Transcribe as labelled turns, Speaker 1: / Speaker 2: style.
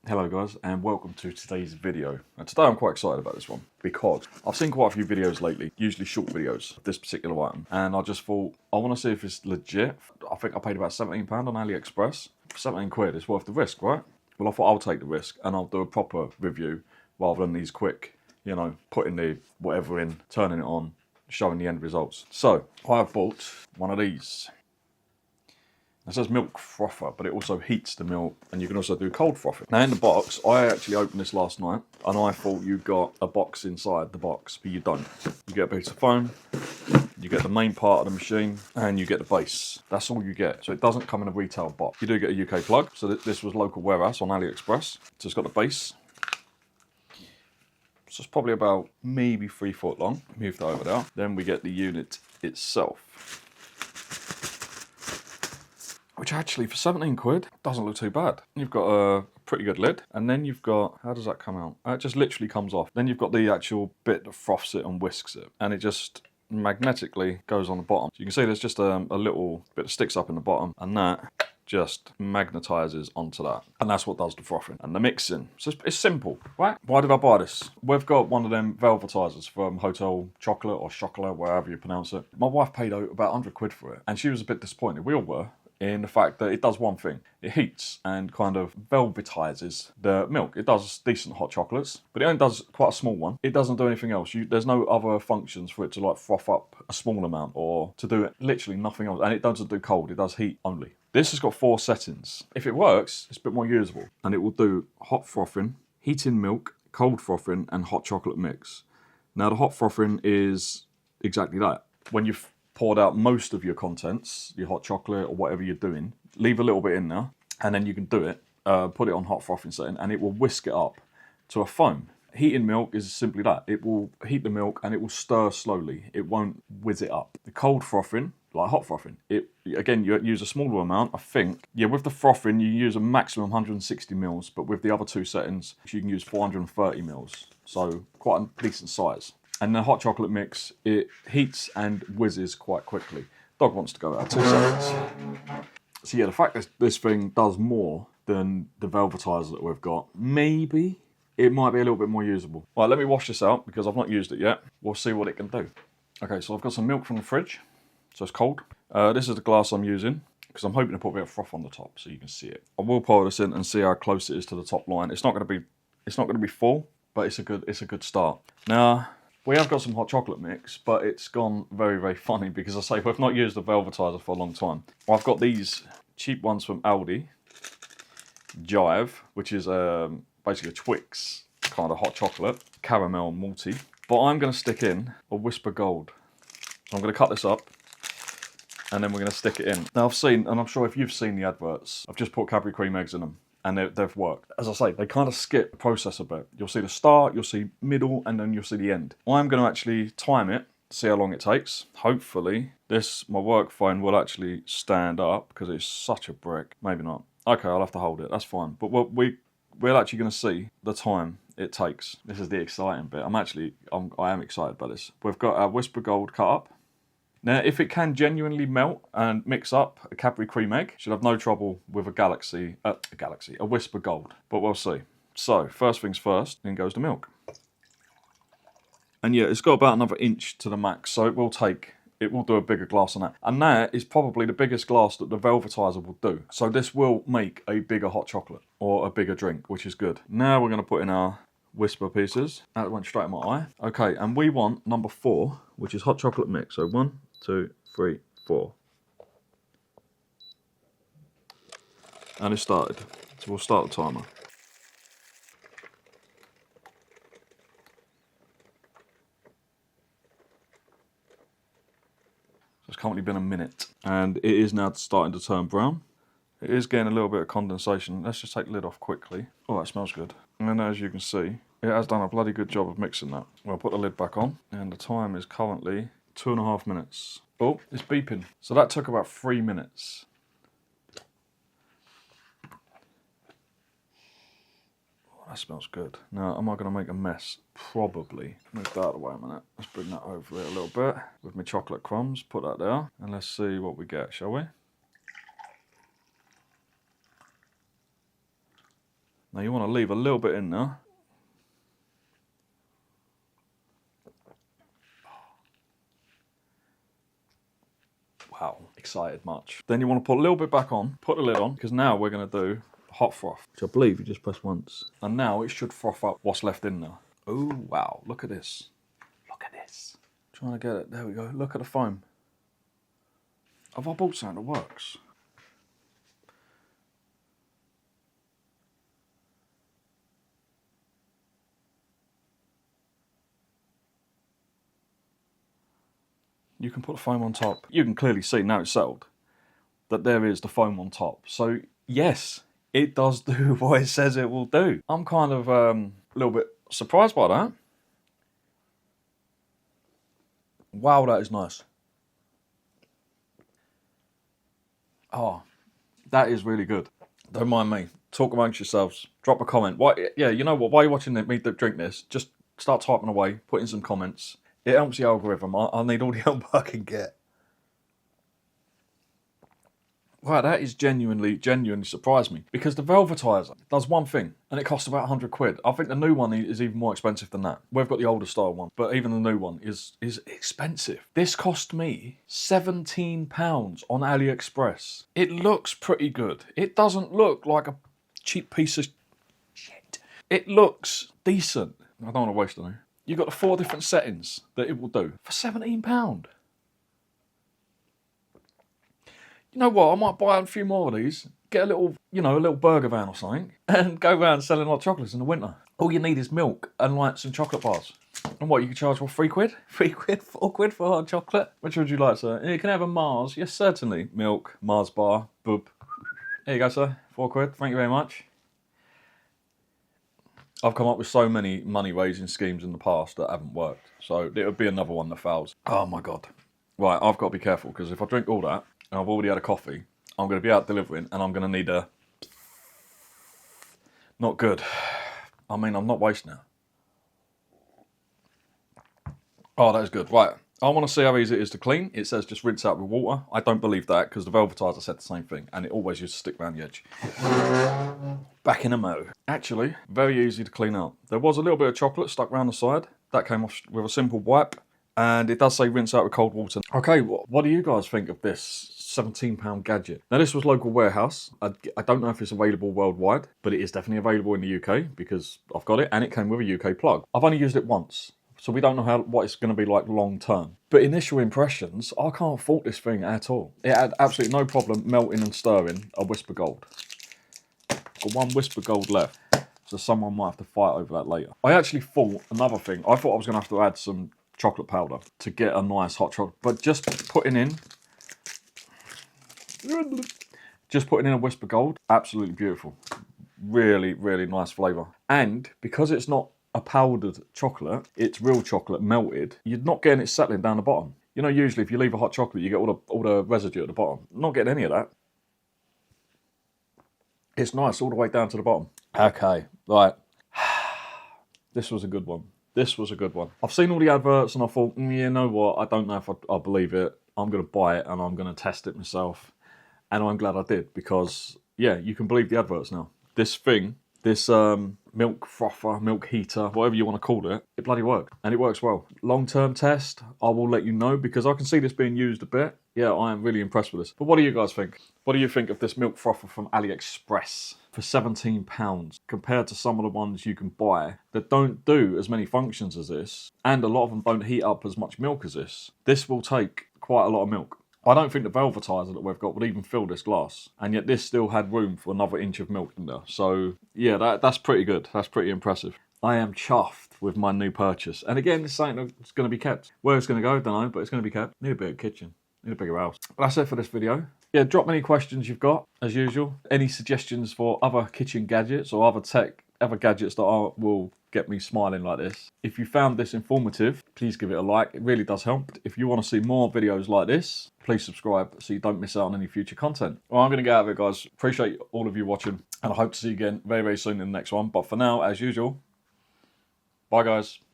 Speaker 1: Hello guys and welcome to today's video. And today I'm quite excited about this one because I've seen quite a few videos lately, usually short videos of this particular item, and I just thought I want to see if it's legit. I think I paid about £17 on AliExpress. For 17 quid, it's worth the risk, right? Well, I thought I'll take the risk and I'll do a proper review rather than these quick, putting the whatever in, turning it on, showing the end results. So I have bought one of these. It says milk frother, but it also heats the milk, and you can also do cold frothing. Now in the box, I actually opened this last night, and I thought you got a box inside the box, but you don't. You get a piece of foam, you get the main part of the machine, and you get the base. That's all you get. So it doesn't come in a retail box. You do get a UK plug, so this was local warehouse on AliExpress. So it's got the base. So it's probably about maybe 3 foot long. Move that over there. Then we get the unit itself, which actually for 17 quid doesn't look too bad. You've got a pretty good lid, and then you've got, how does that come out? It just literally comes off. Then you've got the actual bit that froths it and whisks it, and it just magnetically goes on the bottom. So you can see there's just a little bit that sticks up in the bottom, and that just magnetizes onto that, and that's what does the frothing and the mixing. So it's simple, right? Why did I buy this? We've got one of them velvetizers from Hotel Chocolate or Chocolat, wherever you pronounce it. My wife paid about 100 quid for it, and she was a bit disappointed. We all were, in the fact that it does one thing. It heats and kind of velvetizes the milk. It does decent hot chocolates, but it only does quite a small one. It doesn't do anything else. There's no other functions for it to like froth up a small amount or to do it, literally nothing else. And it doesn't do cold, it does heat only. This has got 4 settings. If it works, it's a bit more usable. And it will do hot frothing, heating milk, cold frothing, and hot chocolate mix. Now the hot frothing is exactly that. When you've poured out most of your contents, your hot chocolate or whatever you're doing, leave a little bit in there, and then you can do it, put it on hot frothing setting, and it will whisk it up to a foam. Heating milk is simply that. It will heat the milk and it will stir slowly. It won't whiz it up. The cold frothing, like hot frothing, again, you use a smaller amount, I think. Yeah, with the frothing, you use a maximum 160 mils, but with the other 2 settings, you can use 430 mils. So quite a decent size. And the hot chocolate mix, it heats and whizzes quite quickly. Dog wants to go out 2 seconds. So yeah, the fact that this thing does more than the velvetizer that we've got, maybe it might be a little bit more usable. Right, let me wash this out because I've not used it yet. We'll see what it can do. Okay, so I've got some milk from the fridge, so it's cold. This is the glass I'm using because I'm hoping to put a bit of froth on the top so you can see it. I will pour this in and see how close it is to the top line. It's not going to be full, but it's a good start. Now, we have got some hot chocolate mix, but it's gone very, very funny because I say we've not used the velvetizer for a long time. I've got these cheap ones from Aldi, Jive, which is basically a Twix kind of hot chocolate, caramel malty. But I'm going to stick in a Whisper Gold. So I'm going to cut this up, and then we're going to stick it in. Now I've seen, and I'm sure if you've seen the adverts, I've just put Cadbury cream eggs in them, and they've worked. As I say, they kind of skip the process a bit. You'll see the start, you'll see middle, and then you'll see the end. I'm going to actually time it, see how long it takes. Hopefully, my work phone will actually stand up because it's such a brick. Maybe not. Okay, I'll have to hold it. That's fine. But we're actually going to see the time it takes. This is the exciting bit. I am excited about this. We've got our Whisper Gold cut up. Now, if it can genuinely melt and mix up a Cadbury cream egg, should have no trouble with a Whisper Gold. But we'll see. So, first things first, in goes the milk. And yeah, it's got about another inch to the max, so it will do a bigger glass than that. And that is probably the biggest glass that the velvetizer will do. So this will make a bigger hot chocolate or a bigger drink, which is good. Now we're going to put in our Whisper pieces. That went straight in my eye. Okay, and we want number 4, which is hot chocolate mix. So 1, 2, 3, 4. And it started. So we'll start the timer. So it's currently been a minute. And it is now starting to turn brown. It is getting a little bit of condensation. Let's just take the lid off quickly. Oh, that smells good. And as you can see, it has done a bloody good job of mixing that. We'll put the lid back on. And the time is currently 2.5 minutes. Oh, it's beeping. So that took about 3 minutes. Oh, that smells good. Now, am I going to make a mess? Probably. Move that out of the way a minute. Let's bring that over here a little bit with my chocolate crumbs. Put that there. And let's see what we get, shall we? Now you want to leave a little bit in there. Wow, excited much. Then you want to put a little bit back on, put the lid on, because now we're going to do hot froth, which I believe you just press once. And now it should froth up what's left in there. Oh, wow, look at this. Look at this. Trying to get it, there we go. Look at the foam. Have I bought something that works? You can put the foam on top. You can clearly see now it's settled that there is the foam on top. So yes, it does do what it says it will do. I'm kind of a little bit surprised by that. Wow, that is nice. Oh, that is really good. Don't mind me. Talk amongst yourselves. Drop a comment. Why? Yeah, you know what? While you're watching me drink this, just start typing away, put in some comments. It helps the algorithm. I need all the help I can get. Wow, that is genuinely surprised me. Because the Velvetizer does one thing, and it costs about 100 quid. I think the new one is even more expensive than that. We've got the older style one, but even the new one is expensive. This cost me £17 on AliExpress. It looks pretty good. It doesn't look like a cheap piece of shit. It looks decent. I don't want to waste any. You've got the 4 different settings that it will do for £17. You know what? I might buy a few more of these, get a little, a little burger van or something, and go around selling hot chocolates in the winter. All you need is milk and like some chocolate bars. And what, you can charge, what, 3 quid? 3 quid, 4 quid for hot chocolate? Which would you like, sir? You can have a Mars. Yes, certainly. Milk, Mars bar, boop. There you go, sir. 4 quid. Thank you very much. I've come up with so many money-raising schemes in the past that haven't worked. So it would be another one that fails. Oh, my God. Right, I've got to be careful, because if I drink all that, and I've already had a coffee, I'm going to be out delivering, and I'm going to need a... Not good. I mean, I'm not wasting it. Oh, that is good. Right, I want to see how easy it is to clean. It says just rinse out with water. I don't believe that, because the Velvetizer said the same thing, and it always used to stick around the edge. Back in a mo. Actually, very easy to clean out. There was a little bit of chocolate stuck around the side. That came off with a simple wipe. And it does say rinse out with cold water. Okay, what do you guys think of this £17 gadget? Now, this was local warehouse. I don't know if it's available worldwide, but it is definitely available in the UK because I've got it, and it came with a UK plug. I've only used it once, so we don't know what it's going to be like long term. But initial impressions, I can't fault this thing at all. It had absolutely no problem melting and stirring a Whisper Gold. Got one Whisper Gold left, so someone might have to fight over that later. I actually thought another thing. I thought I was going to have to add some chocolate powder to get a nice hot chocolate, but just putting in a Whisper Gold, absolutely beautiful. Really, really nice flavour. And because it's not a powdered chocolate, it's real chocolate melted, you're not getting it settling down the bottom. You know, usually if you leave a hot chocolate, you get all the residue at the bottom. Not getting any of that. It's nice all the way down to the bottom. Okay, right. This was a good one. This was a good one. I've seen all the adverts and I thought, you know what, I don't know if I believe it. I'm going to buy it and I'm going to test it myself. And I'm glad I did because, yeah, you can believe the adverts now. This thing, this milk frother, milk heater, whatever you want to call it, it bloody worked. And it works well. Long-term test, I will let you know because I can see this being used a bit. Yeah, I am really impressed with this. But what do you guys think? What do you think of this milk frother from AliExpress for £17 compared to some of the ones you can buy that don't do as many functions as this, and a lot of them don't heat up as much milk as this? This will take quite a lot of milk. I don't think the Velvetizer that we've got would even fill this glass, and yet this still had room for another inch of milk in there. So yeah, that's pretty good. That's pretty impressive. I am chuffed with my new purchase. And again, this is something that's going to be kept. Where it's going to go, I don't know, but it's going to be kept. Need a bigger kitchen. Need a bigger house. But that's it for this video. Yeah, drop any questions you've got, as usual. Any suggestions for other kitchen gadgets or other gadgets that will get me smiling like this. If you found this informative, please give it a like. It really does help. If you want to see more videos like this, please subscribe so you don't miss out on any future content. Well, I'm going to get out of it, guys. Appreciate all of you watching, and I hope to see you again very, very soon in the next one. But for now, as usual, bye, guys.